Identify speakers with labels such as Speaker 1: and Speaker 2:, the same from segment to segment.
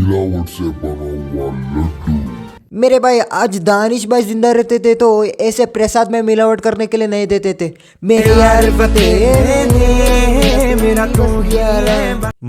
Speaker 1: मिलावट से बना हुआ लड्डू।
Speaker 2: मेरे भाई आज दानिश भाई जिंदा रहते थे तो ऐसे प्रसाद में मिलावट करने के लिए नहीं देते थे। मेरे यार मेरा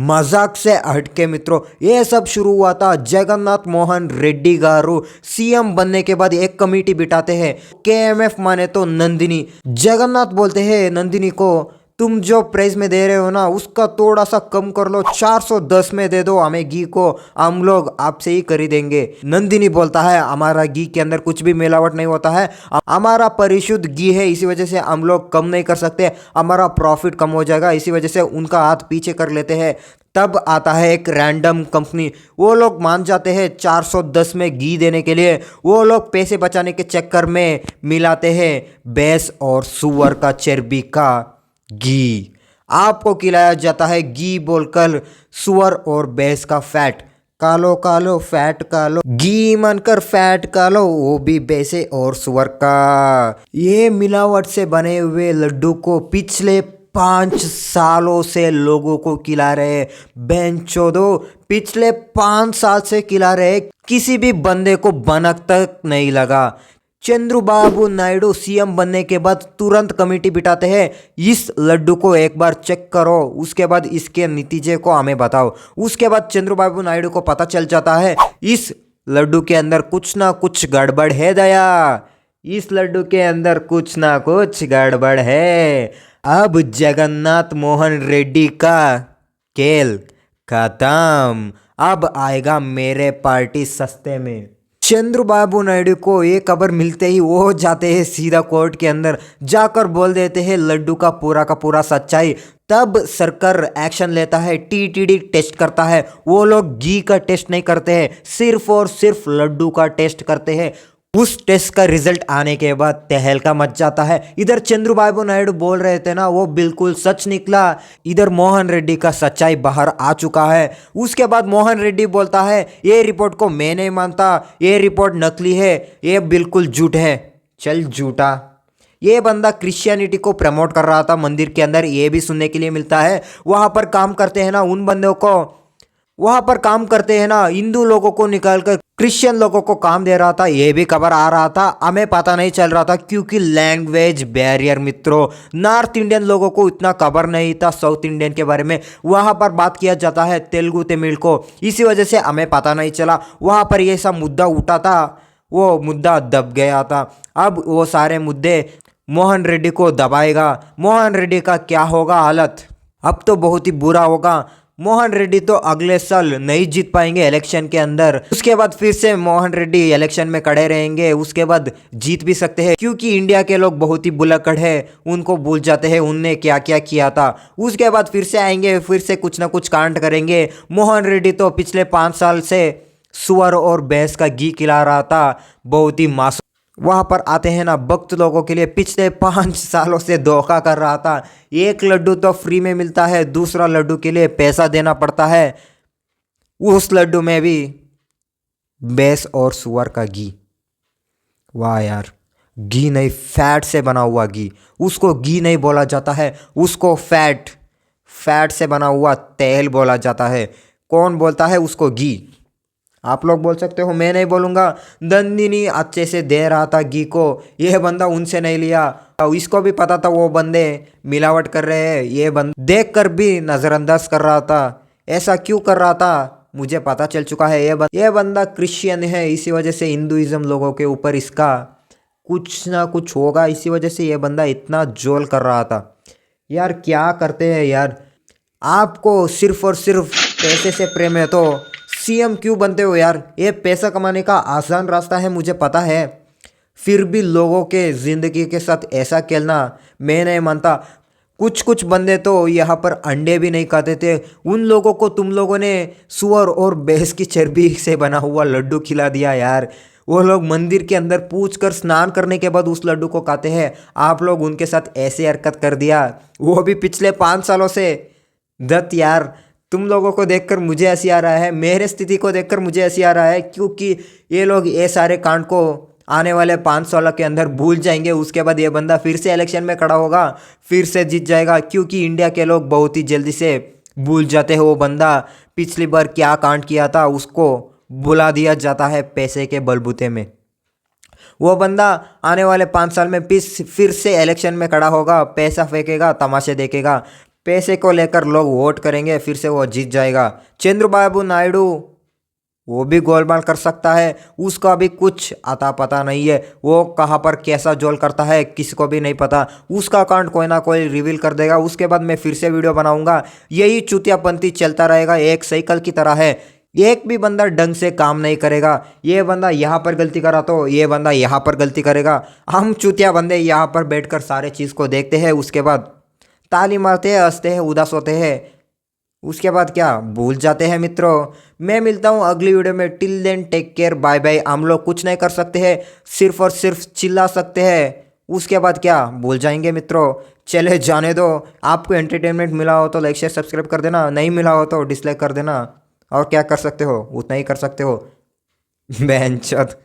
Speaker 2: मजाक से हटके मित्रों, ये सब शुरू हुआ था जगन्नाथ मोहन रेड्डी गारू सीएम बनने के बाद एक कमेटी बिठाते हैं। केएमएफ माने तो नंदिनी, जगन्नाथ बोलते हैं नंदिनी को तुम जो प्राइस में दे रहे हो ना उसका थोड़ा सा कम कर लो, 410 में दे दो हमें घी को, हम लोग आपसे ही खरीदेंगे। नंदिनी बोलता है हमारा घी के अंदर कुछ भी मिलावट नहीं होता है, हमारा परिशुद्ध घी है, इसी वजह से हम लोग कम नहीं कर सकते, हमारा प्रॉफिट कम हो जाएगा, इसी वजह से उनका हाथ पीछे कर लेते हैं। तब आता है एक रैंडम कंपनी, वो लोग मान जाते हैं 410 में घी देने के लिए। वो लोग पैसे बचाने के चक्कर में मिलाते हैं भैंस और सुअर का चर्बी का घी। आपको खिलाया जाता है घी बोलकर सुअर और भैंस का फैट। कालो कालो फैट कालो, घी मानकर फैट कालो, वो भी भैंसे और सुअर का। ये मिलावट से बने हुए लड्डू को पिछले 5 सालों से लोगों को खिला रहे। बेंचोदो पिछले 5 साल से खिला रहे, किसी भी बंदे को भनक तक नहीं लगा। चंद्रबाबू नायडू सीएम बनने के बाद तुरंत कमेटी बिठाते हैं, इस लड्डू को एक बार चेक करो, उसके बाद इसके नतीजे को हमें बताओ। उसके बाद चंद्रबाबू नायडू को पता चल जाता है इस लड्डू के अंदर कुछ ना कुछ गड़बड़ है दया, इस लड्डू के अंदर कुछ ना कुछ गड़बड़ है। अब जगन्नाथ मोहन रेड्डी का खेल खत्म, अब आएगा मेरे पार्टी सस्ते में। चंद्रबाबू नायडू को ये खबर मिलते ही वो जाते हैं सीधा कोर्ट के अंदर, जाकर बोल देते हैं लड्डू का पूरा सच्चाई। तब सरकार एक्शन लेता है, टीटीडी टेस्ट करता है। वो लोग घी का टेस्ट नहीं करते हैं, सिर्फ और सिर्फ लड्डू का टेस्ट करते हैं। उस टेस्ट का रिजल्ट आने के बाद तहलका मच जाता है। इधर चंद्रबाबू नायडू बोल रहे थे ना वो बिल्कुल सच निकला, इधर मोहन रेड्डी का सच्चाई बाहर आ चुका है। उसके बाद मोहन रेड्डी बोलता है ये रिपोर्ट को मैं नहीं मानता, ये रिपोर्ट नकली है, ये बिल्कुल झूठ है। चल झूठा, ये बंदा क्रिश्चियनिटी को प्रमोट कर रहा था मंदिर के अंदर, ये भी सुनने के लिए मिलता है। वहाँ पर काम करते हैं ना उन बंदों को, वहाँ पर काम करते हैं ना हिंदू लोगों को निकालकर क्रिश्चियन लोगों को काम दे रहा था, ये भी खबर आ रहा था, हमें पता नहीं चल रहा था क्योंकि लैंग्वेज बैरियर मित्रों। नॉर्थ इंडियन लोगों को इतना खबर नहीं था साउथ इंडियन के बारे में, वहाँ पर बात किया जाता है तेलुगु तमिल को, इसी वजह से हमें पता नहीं चला। वहाँ पर ये सब मुद्दा उठा था, वो मुद्दा दब गया था। अब वो सारे मुद्दे मोहन रेड्डी को दबाएगा। मोहन रेड्डी का क्या होगा हालत, अब तो बहुत ही बुरा होगा। मोहन रेड्डी तो अगले साल नहीं जीत पाएंगे इलेक्शन के अंदर, उसके बाद फिर से मोहन रेड्डी इलेक्शन में खड़े रहेंगे, उसके बाद जीत भी सकते हैं क्योंकि इंडिया के लोग बहुत ही बुलक्कड़ है, उनको भूल जाते हैं उनने क्या क्या किया था। उसके बाद फिर से आएंगे, फिर से कुछ ना कुछ कांड करेंगे। मोहन रेड्डी तो पिछले 5 साल से सुअर और भैंस का घी खिला रहा था, बहुत ही मासूम। वहाँ पर आते हैं ना भक्त लोगों के लिए पिछले 5 सालों से धोखा कर रहा था। एक लड्डू तो फ्री में मिलता है, दूसरा लड्डू के लिए पैसा देना पड़ता है, उस लड्डू में भी भैंस और सुअर का घी। वाह यार, घी नहीं फैट से बना हुआ घी, उसको घी नहीं बोला जाता है, उसको फैट से बना हुआ तेल बोला जाता है। कौन बोलता है उसको घी? आप लोग बोल सकते हो, मैं नहीं बोलूँगा। नंदिनी अच्छे से दे रहा था घी को, यह बंदा उनसे नहीं लिया, इसको भी पता था वो बंदे मिलावट कर रहे हैं, ये बंदा देख कर भी नज़रअंदाज कर रहा था। ऐसा क्यों कर रहा था मुझे पता चल चुका है, ये बंदा क्रिश्चियन है, इसी वजह से हिंदुइज्म लोगों के ऊपर इसका कुछ ना कुछ होगा, इसी वजह से ये बंदा इतना जोल कर रहा था। यार क्या करते हैं यार, आपको सिर्फ और सिर्फ पैसे से प्रेम है तो सीएम क्यों बनते हो यार? ये पैसा कमाने का आसान रास्ता है मुझे पता है, फिर भी लोगों के ज़िंदगी के साथ ऐसा खेलना मैं नहीं मानता। कुछ बंदे तो यहाँ पर अंडे भी नहीं खाते थे, उन लोगों को तुम लोगों ने सुअर और भैंस की चर्बी से बना हुआ लड्डू खिला दिया यार। वो लोग मंदिर के अंदर पूछ कर स्नान करने के बाद उस लड्डू को खाते हैं, आप लोग उनके साथ ऐसे हरकत कर दिया, वो भी पिछले 5 सालों से। दत्त यार, तुम लोगों को देखकर मुझे हंसी आ रहा है, मेरे स्थिति को देखकर मुझे हंसी आ रहा है क्योंकि ये लोग ये सारे कांड को आने वाले 5 साल के अंदर भूल जाएंगे। उसके बाद ये बंदा फिर से इलेक्शन में खड़ा होगा, फिर से जीत जाएगा क्योंकि इंडिया के लोग बहुत ही जल्दी से भूल जाते हैं वो बंदा पिछली बार क्या कांड किया था, उसको बुला दिया जाता है पैसे के बलबूते में। वो बंदा आने वाले 5 साल में फिर से इलेक्शन में खड़ा होगा, पैसा फेंकेगा, तमाशे देखेगा, पैसे को लेकर लोग वोट करेंगे, फिर से वो जीत जाएगा। चंद्रबाबू नायडू वो भी गोलमाल कर सकता है, उसका भी कुछ आता पता नहीं है, वो कहाँ पर कैसा जोल करता है किसी को भी नहीं पता। उसका अकाउंट कोई ना कोई रिवील कर देगा, उसके बाद मैं फिर से वीडियो बनाऊंगा। यही चुतियापंथी चलता रहेगा, एक साइकिल की तरह है। एक भी बंदा ढंग से काम नहीं करेगा, ये बंदा यहाँ पर गलती करा तो ये बंदा यहाँ पर गलती करेगा। हम चुतिया बंदे यहाँ पर बैठकर सारे चीज़ को देखते हैं, उसके बाद ताली मारते हैं, हंसते हैं, उदास होते हैं, उसके बाद क्या भूल जाते हैं मित्रों। मैं मिलता हूँ अगली वीडियो में। Till then take care, bye bye. हम लोग कुछ नहीं कर सकते हैं, सिर्फ और सिर्फ चिल्ला सकते हैं, उसके बाद क्या भूल जाएंगे मित्रों। चले जाने दो। आपको एंटरटेनमेंट मिला हो तो लाइक शेयर सब्सक्राइब कर देना, नहीं मिला हो तो डिसलाइक कर देना, और क्या कर सकते हो उतना ही कर सकते हो। बेंचोद।